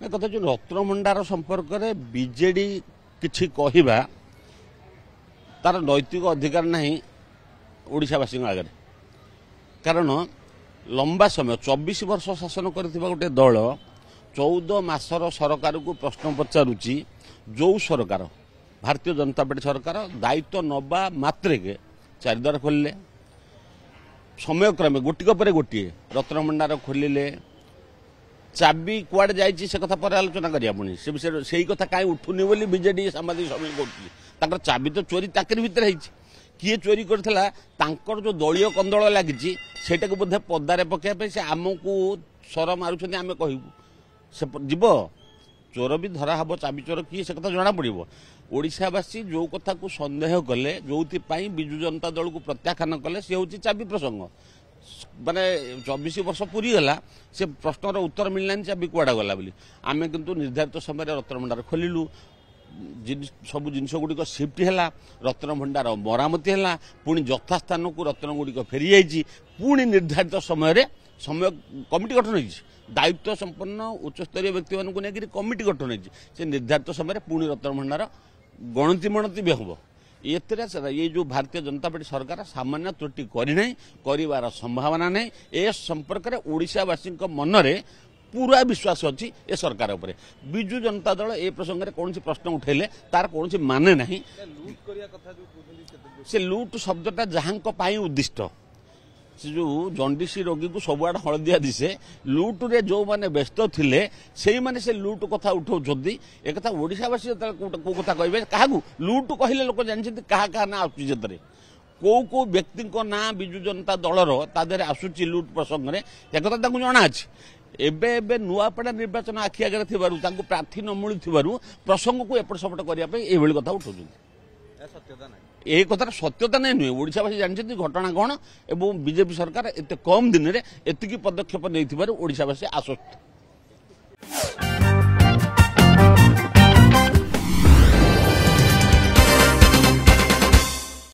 कथा जो रत्नभंडार संपर्क में बीजेडी किछि कहवा तार नैतिक अधिकार नहीं ओडिशावासी आगे कारण लंबा समय 24 वर्ष शासन करथिबा गोटे दल 14 मासर सरकार को प्रश्न पचारुची जो सरकार भारतीय जनता पार्टी सरकार दायित्व नवा मात्रे के चारिद्वार खोलिले समय क्रमे गोटिक पर गोटे रत्नभंडार खोलिले चाबी कुआड़े जाइए से कथा पर आलोचना करिया पुणी से विषय से कथा कहीं उठुनी बोली बीजेडी सामाजिक सम्मेलन कहती चाबी तो चोरी ताकरी भितर किए चोरी करथिला तांकर जो दलीय कंदल लगी सेटा को बोधे पदारे पकाइबा से आमको सर मारुछन्ती आमे कहबू से जीव चोर भी धरा हब चाबी चोर किए से कथा जना पड़िबो ओडिशावासी जो कथा को संदेह कले जोथि पई बिजु जनता दल को प्रत्याख्यान कले से होची चाबी प्रसंग माने 24 वर्ष पूरी गला से प्रश्नर उत्तर मिलना चाबी कुआड़ा गला बोली आमे किंतु निर्धारित समय रत्नभंडार खोलिलु सब जिनस गुड़िक सिफ्ट है रत्नभंडार मरामती है पुणी यथास्थान को रत्न गुड़िक फेरी जाइए पुणी निर्धारित समय कमिटी गठन होती दायित्व संपन्न उच्चस्तरीय व्यक्ति मानक लेकिन कमिटी गठन होती से निर्धारित समय पुणी रत्नभंडार गणति मणति भी हम ये जो भारतीय जनता पार्टी सरकार सामान्य त्रुटि करना कर संभावना नहीं ए संपर्क में ओडिशावासी मनरे पूरा विश्वास अच्छी ए सरकार उपरे बिजु जनता दल ए प्रसंग में कौन प्रश्न उठेले तार कौन माने नहीं से लुट शब्दटा जहां उद्दिष्ट से जो जंडिस रोगी को सबुआड़ हलदिया दिसे लुट रे जो माने व्यस्त थिले से माने से लुट कथा उठाउछथि ए कथा ओडिशावासी को कथा कहबे काहाकू लुट कहिले लोक जानछथि कहा कहा ना आसुची जतरे को व्यक्ति को ना बिजु जनता दलर तादेरे आसुची लुट प्रसंग में ए कथा ताकू जणा अछि एबे एबे नुआपड़ा निर्वाचन आखि आगे थिबारु तांको प्रार्थी न मिलु थिबारु प्रसंग को एपट सपट करिया पे ए भली कथा उठाउछथि सत्यता नहीं ए कथार सत्यता नहीं नुहे ओडिशावासी जानछथि घटना कौन एवं बीजेपी सरकार एते कम दिन रे एतिकी पदक्षेप नै थिबारु ओडिशावासी आश्वस्त।